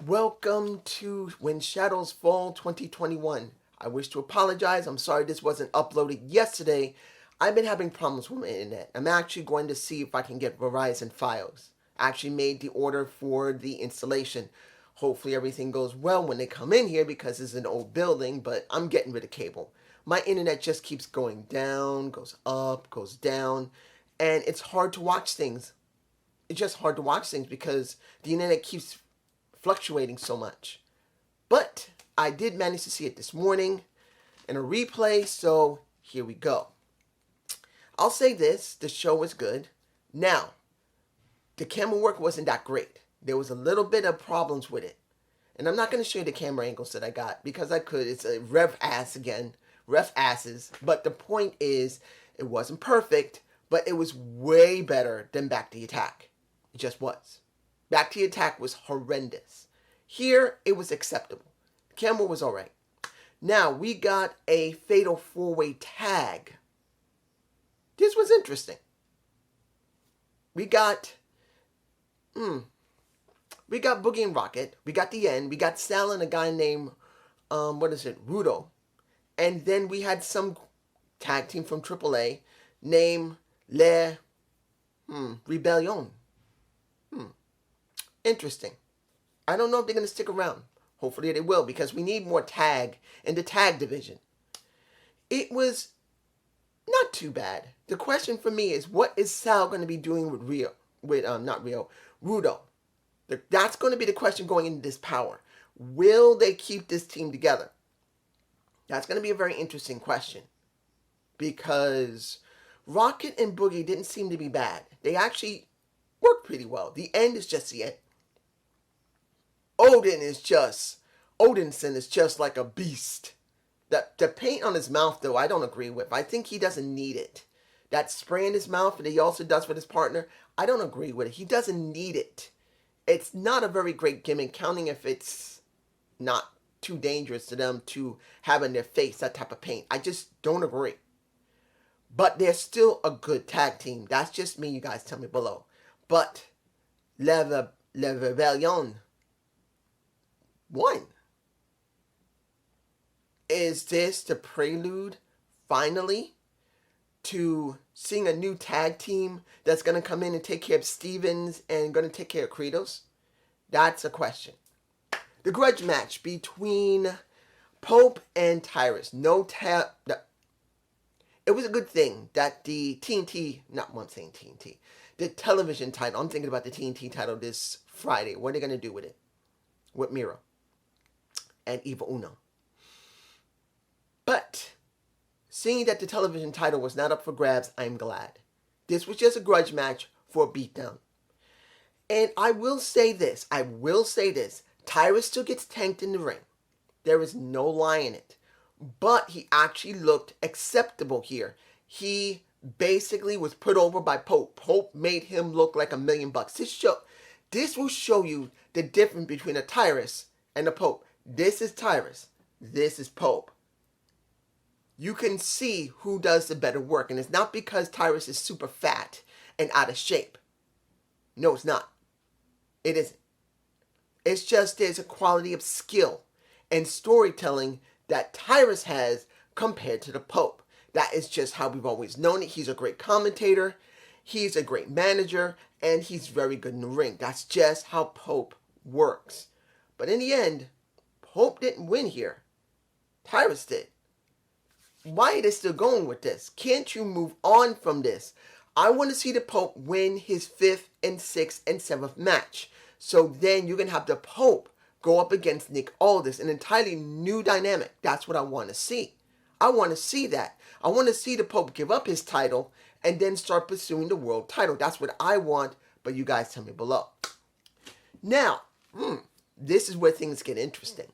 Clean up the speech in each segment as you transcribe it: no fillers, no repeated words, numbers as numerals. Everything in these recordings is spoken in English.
Welcome to When Shadows Fall 2021. I wish to apologize. I'm sorry this wasn't uploaded yesterday. I've been having problems with my internet. I'm actually going to see if I can get Verizon Files. I actually made the order for the installation. Hopefully everything goes well when they come in here because it's an old building, but I'm getting rid of cable. My internet just keeps going down, goes up, goes down, and it's hard to watch things. It's just hard to watch things because the internet keeps fluctuating so much. But I did manage to see it this morning in a replay, so here we go. I'll say this, the show was good. Now, the camera work wasn't that great. There was a little bit of problems with it. And I'm not going to show you the camera angles that I got because I could. It's a ref ass again. Ref asses. But the point is, it wasn't perfect, but it was way better than Back to the Attack. It just was. Back to the Attack was horrendous. Here, it was acceptable. The camera was alright. Now, we got a fatal four-way tag. This was interesting. We got Boogie and Rocket. We got the End. We got Sal and a guy named, Rudo. And then we had some tag team from AAA named Le Rebellion. Interesting. I don't know if they're going to stick around. Hopefully they will because we need more tag in the tag division. It was not too bad. The question for me is, what is Sal going to be doing with Rudo? That's going to be the question going into this power. Will they keep this team together? That's going to be a very interesting question because Rocket and Boogie didn't seem to be bad. They actually worked pretty well. The End is just the End. Odinson is just like a beast. The paint on his mouth, though, I don't agree with. I think he doesn't need it. That spray in his mouth that he also does with his partner, I don't agree with it. He doesn't need it. It's not a very great gimmick, counting if it's not too dangerous to them to have in their face that type of paint. I just don't agree. But they're still a good tag team. That's just me. You guys tell me below. But Le Rebellion won. Is this the prelude, finally, to seeing a new tag team that's going to come in and take care of Stevens and going to take care of Kratos? That's a question. The grudge match between Pope and Tyrus. It was a good thing that the the television title, I'm thinking about the TNT title this Friday. What are they going to do with it? With Miro and Eva Uno. But seeing that the television title was not up for grabs, I'm glad. This was just a grudge match for a beatdown. And I will say this. Tyrus still gets tanked in the ring. There is no lie in it. But he actually looked acceptable here. He basically was put over by Pope. Pope made him look like $1 million. This will show you the difference between a Tyrus and a Pope. This is Tyrus. This is Pope. You can see who does the better work. And it's not because Tyrus is super fat and out of shape. No, it's not. It isn't. It's just there's a quality of skill and storytelling that Tyrus has compared to the Pope. That is just how we've always known it. He's a great commentator. He's a great manager. And he's very good in the ring. That's just how Pope works. But in the end, Pope didn't win here. Tyrus did. Why are they still going with this? Can't you move on from this? I want to see the Pope win his 5th and 6th and 7th match. So then you're going to have the Pope go up against Nick Aldis, an entirely new dynamic. That's what I want to see. I want to see that. I want to see the Pope give up his title and then start pursuing the world title. That's what I want, but you guys tell me below. Now, this is where things get interesting.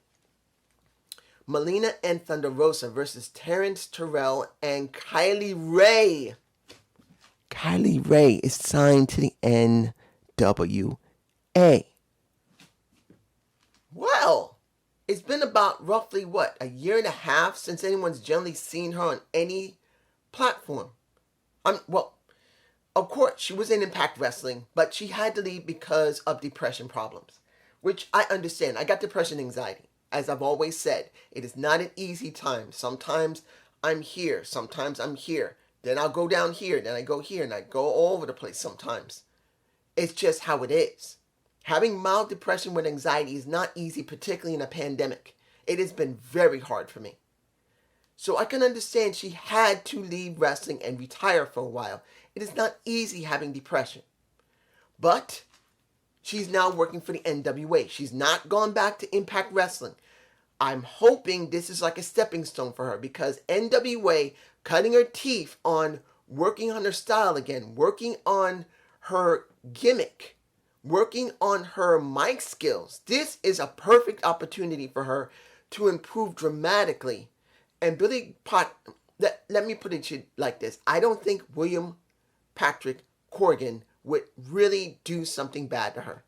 Melina and Thunder Rosa versus Terrence Terrell and Kylie Ray. Kylie Ray is signed to the NWA. Well, it's been about roughly, a year and a half since anyone's generally seen her on any platform. Of course, she was in Impact Wrestling, but she had to leave because of depression problems. which I understand. I got depression and anxiety. As I've always said, it is not an easy time. Sometimes I'm here, sometimes I'm here. Then I'll go down here, then I go here, and I go all over the place sometimes. It's just how it is. Having mild depression with anxiety is not easy, particularly in a pandemic. It has been very hard for me. So I can understand she had to leave wrestling and retire for a while. It is not easy having depression. But she's now working for the NWA. She's not gone back to Impact Wrestling. I'm hoping this is like a stepping stone for her, because NWA cutting her teeth on working on her style again, working on her gimmick, working on her mic skills. This is a perfect opportunity for her to improve dramatically. And Billy Pot, let me put it like this. I don't think William Patrick Corgan would really do something bad to her.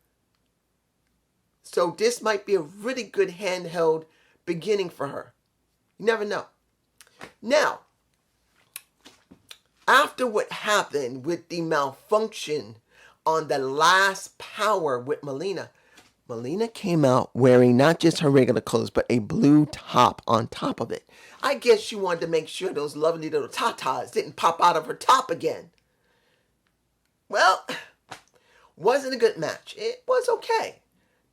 So this might be a really good handheld beginning for her. You never know. Now, after what happened with the malfunction on the last Power with Melina, Melina came out wearing not just her regular clothes, but a blue top on top of it. I guess she wanted to make sure those lovely little tatas didn't pop out of her top again. Well, wasn't a good match. It was okay.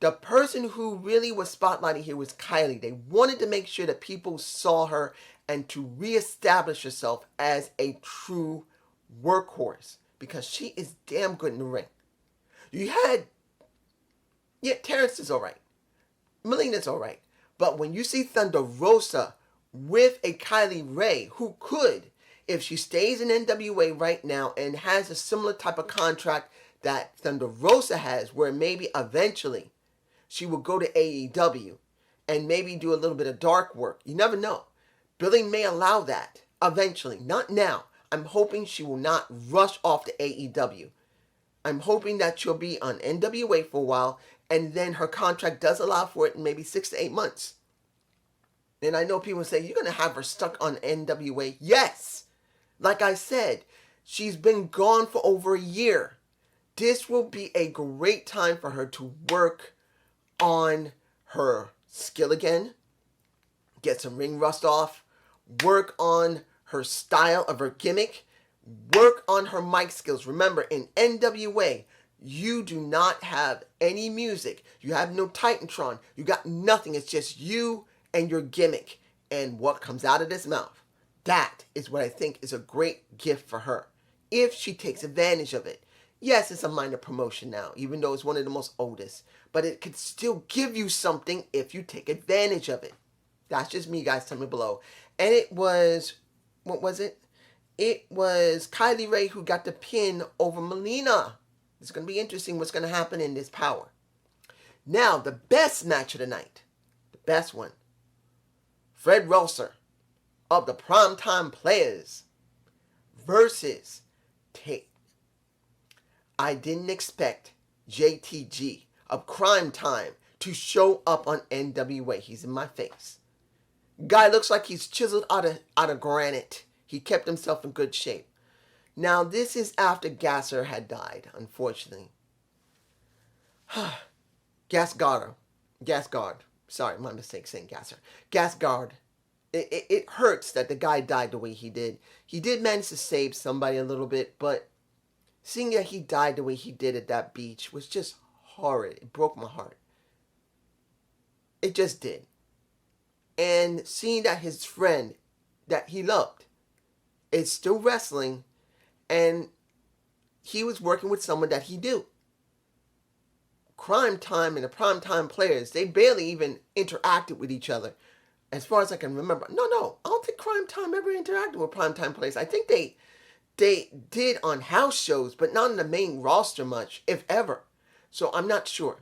The person who really was spotlighted here was Kylie. They wanted to make sure that people saw her and to reestablish herself as a true workhorse, because she is damn good in the ring. You had, Terrence is all right. Melina's all right. But when you see Thunder Rosa with a Kylie Ray, who could, if she stays in NWA right now and has a similar type of contract that Thunder Rosa has, where maybe eventually she will go to AEW and maybe do a little bit of dark work. You never know. Billy may allow that eventually. Not now. I'm hoping she will not rush off to AEW. I'm hoping that she'll be on NWA for a while, and then her contract does allow for it in maybe 6 to 8 months. And I know people say, you're going to have her stuck on NWA. Yes. Like I said, she's been gone for over a year. This will be a great time for her to work on her skill again, get some ring rust off, work on her style of her gimmick, work on her mic skills. Remember, in NWA, you do not have any music. You have no Titantron. You got nothing. It's just you and your gimmick and what comes out of this mouth. That is what I think is a great gift for her, if she takes advantage of it. Yes, it's a minor promotion now, even though it's one of the most oldest. But it could still give you something if you take advantage of it. That's just me, guys. Tell me below. And it was, what was it? It was Kylie Ray who got the pin over Melina. It's going to be interesting what's going to happen in this Power. Now, the best match of the night. The best one. Fred Rosser of the Primetime Players versus Tate. I didn't expect JTG of Crime Time to show up on NWA. He's in my face. Guy looks like he's chiseled out of granite. He kept himself in good shape. Now, this is after Gasser had died, unfortunately. Gasgard. Sorry, my mistake saying Gasser. Gasgard. It hurts that the guy died the way he did. He did manage to save somebody a little bit, but seeing that he died the way he did at that beach was just horrid. It broke my heart. It just did. And seeing that his friend that he loved is still wrestling, and he was working with someone that he knew. Crime Time and the Primetime Players, they barely even interacted with each other, as far as I can remember. No, I don't think Crime Time ever interacted with Primetime Players. I think they did on house shows, but not on the main roster much, if ever. So I'm not sure.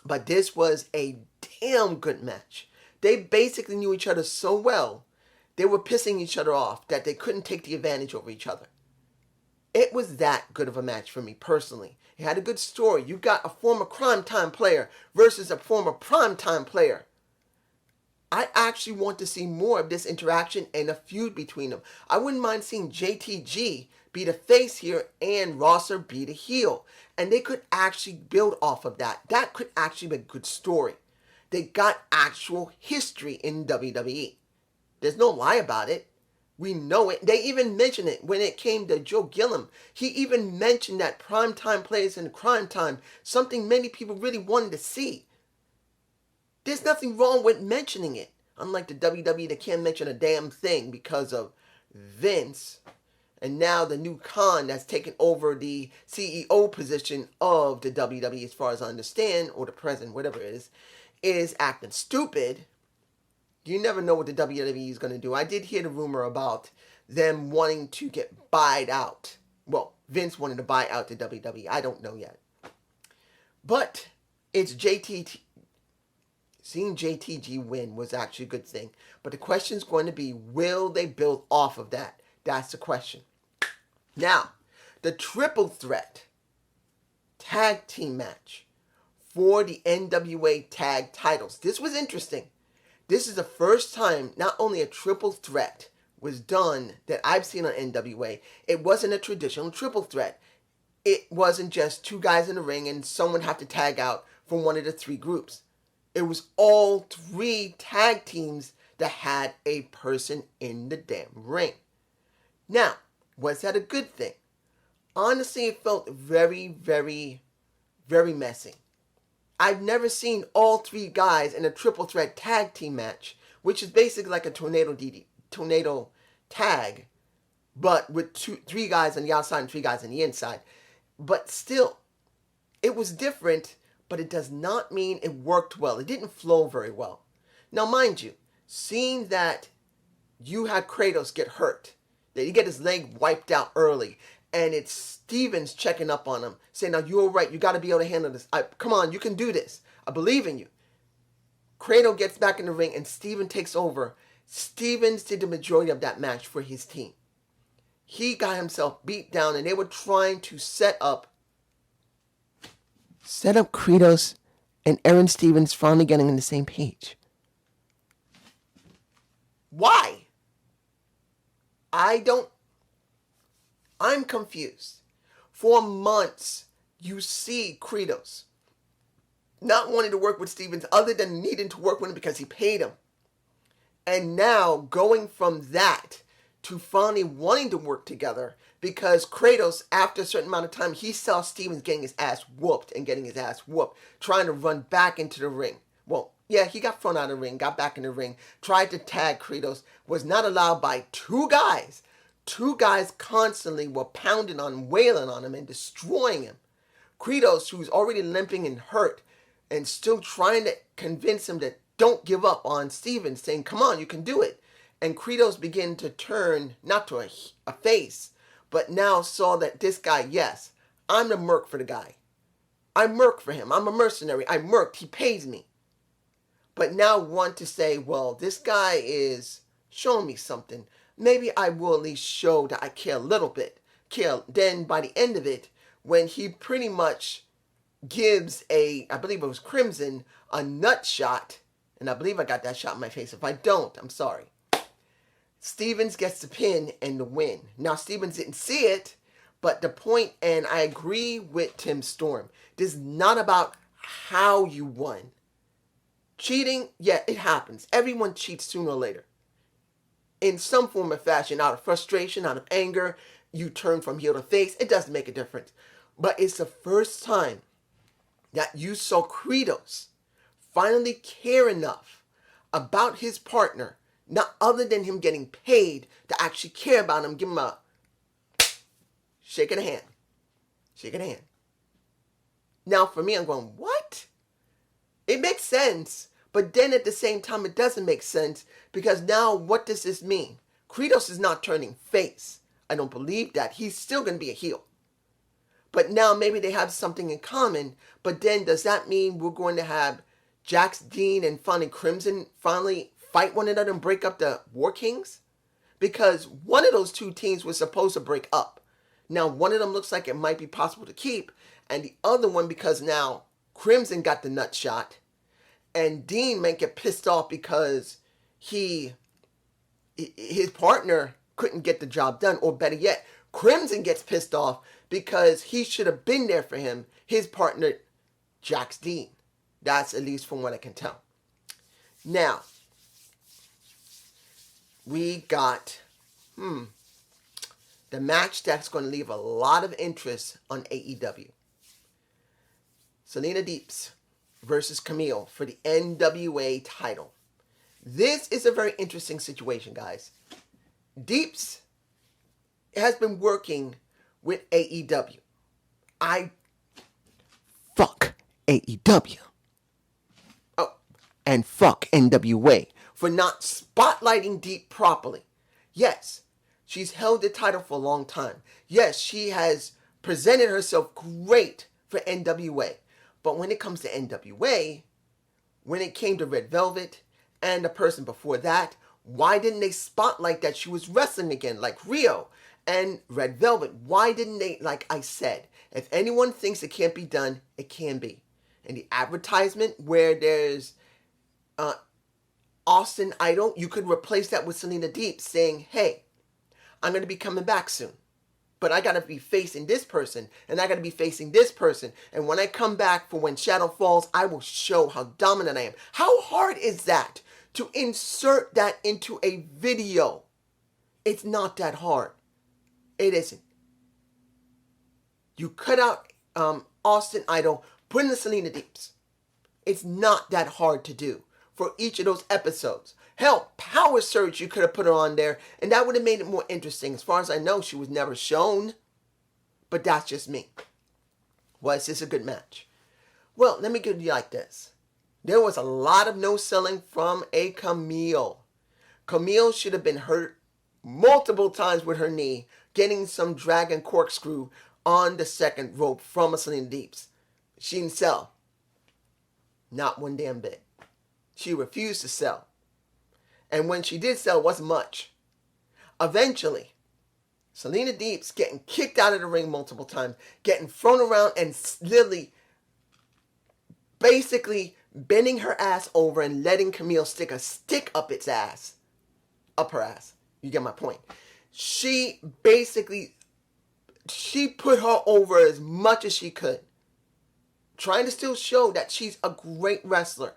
But this was a damn good match. They basically knew each other so well, they were pissing each other off that they couldn't take the advantage over each other. It was that good of a match for me personally. It had a good story. You got a former Crime Time player versus a former Primetime player. I actually want to see more of this interaction and a feud between them. I wouldn't mind seeing JTG be the face here and Rosser be the heel. And they could actually build off of that. That could actually be a good story. They got actual history in WWE. There's no lie about it. We know it. They even mentioned it when it came to Joe Gilliam. He even mentioned that primetime players in crime time, something many people really wanted to see. There's nothing wrong with mentioning it. Unlike the WWE, they can't mention a damn thing because of Vince. And now the new Khan that's taken over the CEO position of the WWE, as far as I understand, or the president, whatever it is acting stupid. You never know what the WWE is going to do. I did hear the rumor about them wanting to get buyed out. Well, Vince wanted to buy out the WWE. I don't know yet. But it's JTT. Seeing JTG win was actually a good thing. But the question is going to be, will they build off of that? That's the question. Now, the triple threat tag team match for the NWA tag titles. This was interesting. This is the first time not only a triple threat was done that I've seen on NWA. It wasn't a traditional triple threat. It wasn't just two guys in the ring and someone had to tag out from one of the three groups. It was all three tag teams that had a person in the damn ring. Now, was that a good thing? Honestly, it felt very, very, very messy. I've never seen all three guys in a triple threat tag team match, which is basically like a tornado tag, but with three guys on the outside and three guys on the inside. But still, it was different, but it does not mean it worked well. It didn't flow very well. Now, mind you, seeing that you had Kratos get hurt, that he get his leg wiped out early, and it's Stevens checking up on him, saying, now you're right, you got to be able to handle this. Come on, you can do this. I believe in you. Kratos gets back in the ring, and Stevens takes over. Stevens did the majority of that match for his team. He got himself beat down, and they were trying to set up Kratos and Aaron Stevens finally getting on the same page. Why? I'm confused. For months, you see Kratos not wanting to work with Stevens other than needing to work with him because he paid him. And now going from that to finally wanting to work together because Kratos, after a certain amount of time, he saw Stevens getting his ass whooped, trying to run back into the ring. Well, yeah, he got thrown out of the ring, got back in the ring, tried to tag Kratos, was not allowed by two guys. Two guys constantly were pounding on him, wailing on him, and destroying him. Kratos, who's already limping and hurt, and still trying to convince him that don't give up on Stevens, saying, come on, you can do it. And Kratos began to turn, not to a face, but now saw that this guy, yes, I'm the merc for the guy. I merc for him. I'm a mercenary. I merc. He pays me. But now want to say, well, this guy is showing me something. Maybe I will at least show that I care a little bit. Then by the end of it, when he pretty much gives I believe it was Crimson, a nut shot, and I believe I got that shot in my face. If I don't, I'm sorry. Stevens gets the pin and the win. Now, Stevens didn't see it, but the point, and I agree with Tim Storm, this is not about how you won. Cheating, yeah, it happens. Everyone cheats sooner or later. In some form or fashion, out of frustration, out of anger, you turn from heel to face. It doesn't make a difference. But it's the first time that you saw Kratos finally care enough about his partner, not other than him getting paid, to actually care about him, give him a shake of the hand. Shake of the hand. Now, for me, I'm going, what? It makes sense, but then at the same time, it doesn't make sense, because now what does this mean? Kratos is not turning face. I don't believe that. He's still going to be a heel. But now maybe they have something in common, but then does that mean we're going to have Jax Dean and finally Crimson finally fight one another and break up the War Kings? Because one of those two teams was supposed to break up. Now one of them looks like it might be possible to keep, and the other one, because now Crimson got the nut shot, And Dean might get pissed off because his partner couldn't get the job done. Or better yet, Crimson gets pissed off because he should have been there for him, his partner, Jax Dean. That's at least from what I can tell. Now, we got the match that's going to leave a lot of interest on AEW. Selena Deeps versus Camille for the NWA title. This is a very interesting situation, guys. Deeps has been working with AEW. I fuck AEW. Oh, and fuck NWA for not spotlighting Deep properly. Yes, she's held the title for a long time. Yes, she has presented herself great for NWA. But when it comes to NWA, when it came to Red Velvet and the person before that, why didn't they spotlight that she was wrestling again, like Rio and Red Velvet? Why didn't they, like I said, if anyone thinks it can't be done, it can be. In the advertisement where there's Austin Idol, you could replace that with Selena Deep saying, hey, I'm going to be coming back soon. But I got to be facing this person, and I got to be facing this person. And when I come back for When Shadow Falls, I will show how dominant I am. How hard is that to insert that into a video? It's not that hard. It isn't. You cut out Austin Idol, put in the Selena Deeps. It's not that hard to do for each of those episodes. Hell, Power Surge, you could have put her on there, and that would have made it more interesting. As far as I know, she was never shown, but that's just me. Was this a good match? Well, let me give you like this. There was a lot of no-selling from a Camille. Camille should have been hurt multiple times with her knee, getting some dragon corkscrew on the second rope from a Selena Deeps. She didn't sell. Not one damn bit. She refused to sell. And when she did sell, it wasn't much. Eventually, Selena Deeps getting kicked out of the ring multiple times, getting thrown around and literally basically bending her ass over and letting Camille stick a stick up its ass. Up her ass. You get my point. She put her over as much as she could, trying to still show that she's a great wrestler.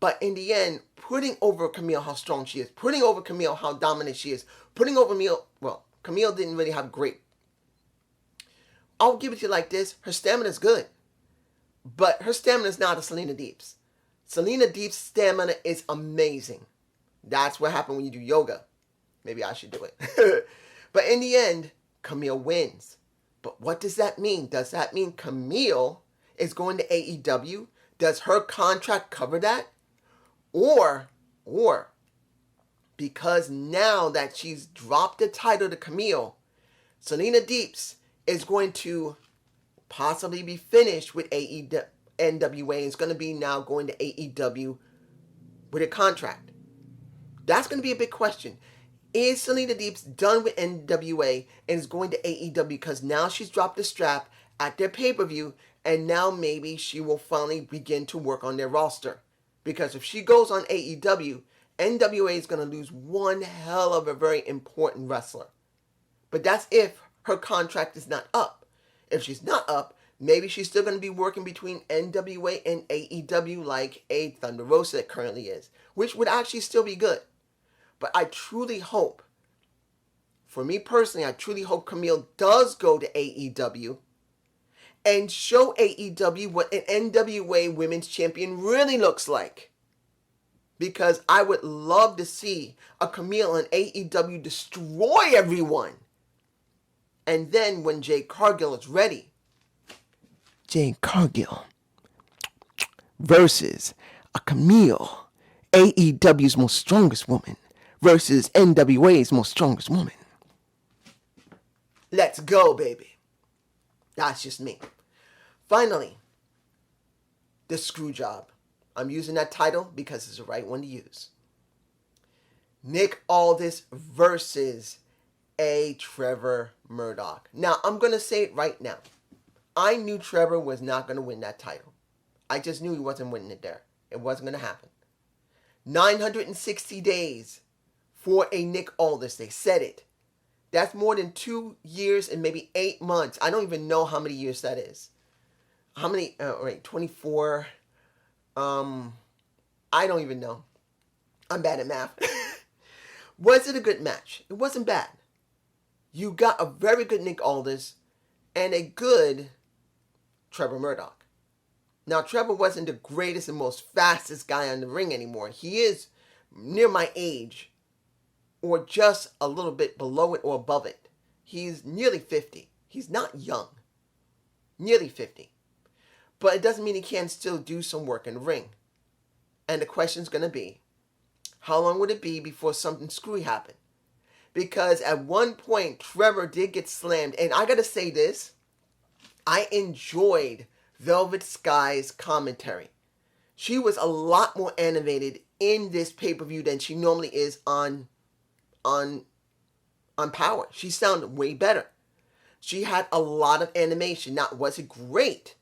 But in the end, putting over Camille how strong she is, putting over Camille how dominant she is, putting over Camille didn't really have great. I'll give it to you like this. Her stamina is good. But her stamina is not a Selena Deeps. Selena Deeps' stamina is amazing. That's what happened when you do yoga. Maybe I should do it. But in the end, Camille wins. But what does that mean? Does that mean Camille is going to AEW? Does her contract cover that? Or because now that she's dropped the title to Camille, Selena Deeps is going to possibly be finished with NWA and is going to be now going to AEW with a contract. That's going to be a big question. Is Selena Deeps done with NWA and is going to AEW because now she's dropped the strap at their pay-per-view and now maybe she will finally begin to work on their roster? Because if she goes on AEW, NWA is going to lose one hell of a very important wrestler. But that's if her contract is not up. If she's not up, maybe she's still going to be working between NWA and AEW like a Thunder Rosa currently is, which would actually still be good. But I truly hope, for me personally, I truly hope Camille does go to AEW and show AEW what an NWA Women's Champion really looks like. Because I would love to see a Camille and AEW destroy everyone. And then when Jade Cargill is ready, Jade Cargill versus a Camille, AEW's most strongest woman, versus NWA's most strongest woman. Let's go, baby. That's just me. Finally, the screw job. I'm using that title because it's the right one to use. Nick Aldis versus A. Trevor Murdoch. Now, I'm going to say it right now. I knew Trevor was not going to win that title. I just knew he wasn't winning it there. It wasn't going to happen. 960 days for a Nick Aldis. They said it. That's more than 2 years and maybe 8 months. I don't even know how many years that is. How many? Right, 24. I don't even know. I'm bad at math. Was it a good match? It wasn't bad. You got a very good Nick Aldis and a good Trevor Murdoch. Now, Trevor wasn't the greatest and most fastest guy on the ring anymore. He is near my age, or just a little bit below it or above it. He's nearly 50. He's not young. Nearly 50. But it doesn't mean he can't still do some work in the ring. And the question's going to be, how long would it be before something screwy happened? Because at one point, Trevor did get slammed. And I got to say this, I enjoyed Velvet Sky's commentary. She was a lot more animated in this pay-per-view than she normally is on Power. She sounded way better. She had a lot of animation. Now, was it great?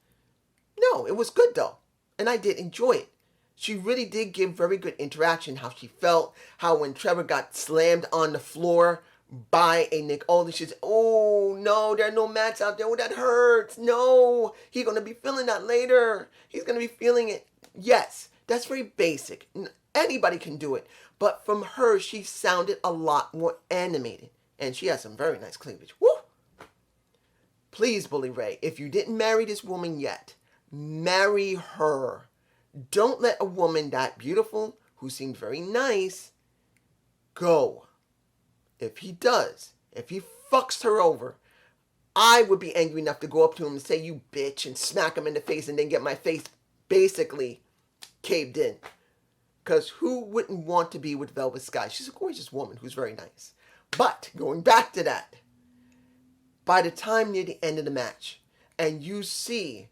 No, it was good though. And I did enjoy it. She really did give very good interaction, how she felt, how when Trevor got slammed on the floor by a Nick Aldis, she said, oh no, there are no mats out there. Oh, that hurts. No, he's going to be feeling that later. He's going to be feeling it. Yes, that's very basic. Anybody can do it. But from her, she sounded a lot more animated. And she has some very nice cleavage. Woo! Please, Bully Ray, if you didn't marry this woman yet, marry her. Don't let a woman that beautiful, who seemed very nice, go. If he does, if he fucks her over, I would be angry enough to go up to him and say, you bitch, and smack him in the face and then get my face basically caved in. Because who wouldn't want to be with Velvet Sky? She's a gorgeous woman who's very nice. But, going back to that, by the time near the end of the match, and you see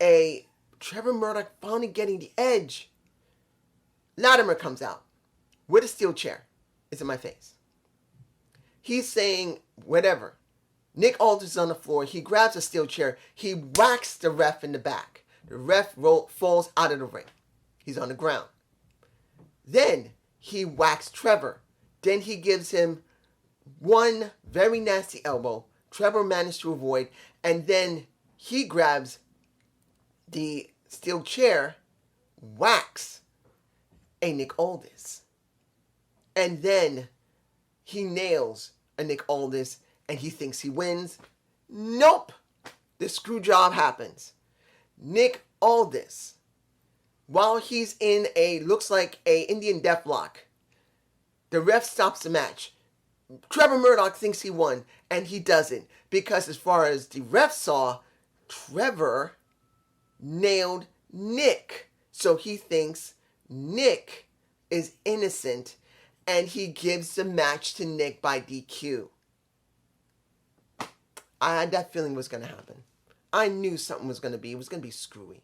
a Trevor Murdoch finally getting the edge, Latimer comes out with a steel chair. It's in my face. He's saying whatever. Nick Aldis is on the floor. He grabs a steel chair. He whacks the ref in the back. The ref falls out of the ring. He's on the ground. Then he whacks Trevor. Then he gives him one very nasty elbow. Trevor managed to avoid. And then he grabs the steel chair, whacks a Nick Aldis. And then he nails a Nick Aldis and he thinks he wins. Nope. The screw job happens. Nick Aldis, while he's in looks like a Indian deathlock, the ref stops the match. Trevor Murdoch thinks he won, and he doesn't. Because as far as the ref saw, Trevor nailed Nick. So he thinks Nick is innocent, and he gives the match to Nick by DQ. I had that feeling was going to happen. I knew something was going to be. It was going to be screwy.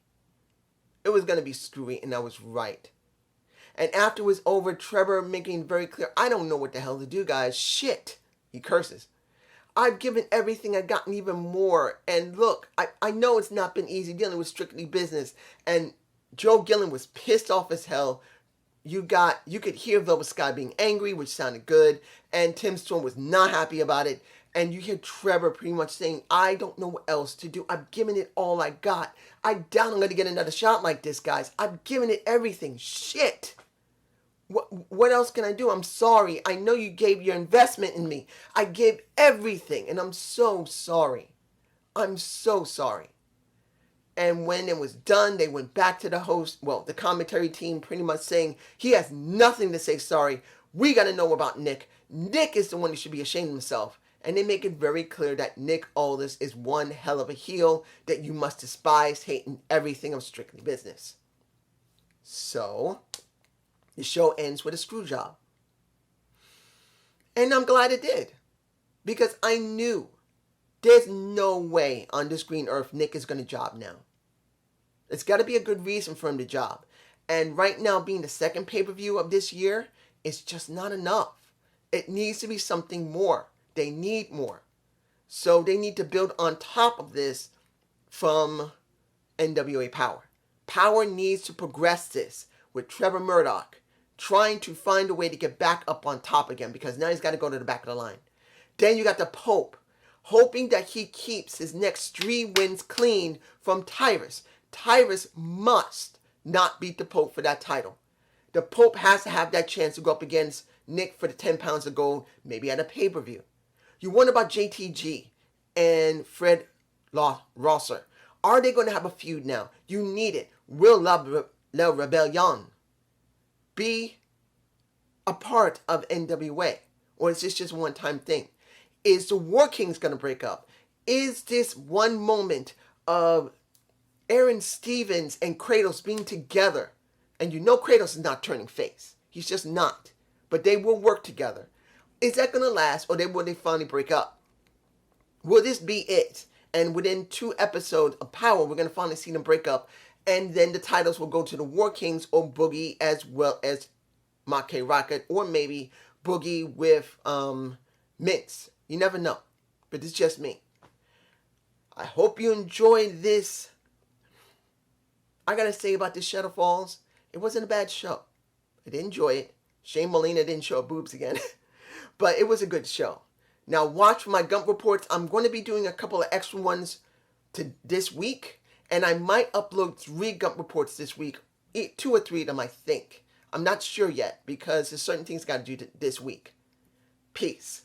It was going to be screwy, and I was right. And after it was over, Trevor making very clear, I don't know what the hell to do, guys. Shit. He curses. I've given everything I got and even more. And look, I know it's not been easy dealing with Strictly Business. And Joe Gillen was pissed off as hell. You could hear Velvet Sky being angry, which sounded good. And Tim Storm was not happy about it. And you hear Trevor pretty much saying, I don't know what else to do. I've given it all I got. I doubt I'm going to get another shot like this, guys. I've given it everything. Shit. What else can I do? I'm sorry. I know you gave your investment in me. I gave everything. And I'm so sorry. I'm so sorry. And when it was done, they went back to the host, the commentary team, pretty much saying, he has nothing to say sorry. We got to know about Nick. Nick is the one who should be ashamed of himself. And they make it very clear that Nick Aldis is one hell of a heel that you must despise, hating everything of Strictly Business. So, the show ends with a screw job. And I'm glad it did. Because I knew there's no way on this green earth Nick is going to job now. It's got to be a good reason for him to job. And right now, being the second pay-per-view of this year, it's just not enough. It needs to be something more. They need more. So they need to build on top of this from NWA Power. Power needs to progress this. with Trevor Murdoch trying to find a way to get back up on top again because now he's got to go to the back of the line. Then you got the Pope hoping that he keeps his next 3 wins clean from Tyrus. Tyrus must not beat the Pope for that title. The Pope has to have that chance to go up against Nick for the 10 pounds of gold, maybe at a pay-per-view. You wonder about JTG and Fred Rosser. Are they going to have a feud now? You need it. Will La Rebellion be a part of NWA? Or is this just a one-time thing? Is the War Kings going to break up? Is this one moment of Aaron Stevens and Kratos being together? And you know Kratos is not turning face. He's just not. But they will work together. Is that going to last, or will they finally break up? Will this be it? And within 2 episodes of Power, we're going to finally see them break up. And then the titles will go to the War Kings or Boogie as well as Mackay Rocket. Or maybe Boogie with Mince. You never know. But it's just me. I hope you enjoyed this. I got to say about this Shadow Falls, it wasn't a bad show. I did enjoy it. Shane Molina didn't show boobs again. But it was a good show. Now watch for my Gump reports. I'm going to be doing a couple of extra ones this week. And I might upload 3 Gump reports this week. 2 or 3 of them, I think. I'm not sure yet because there's certain things I got to do this week. Peace.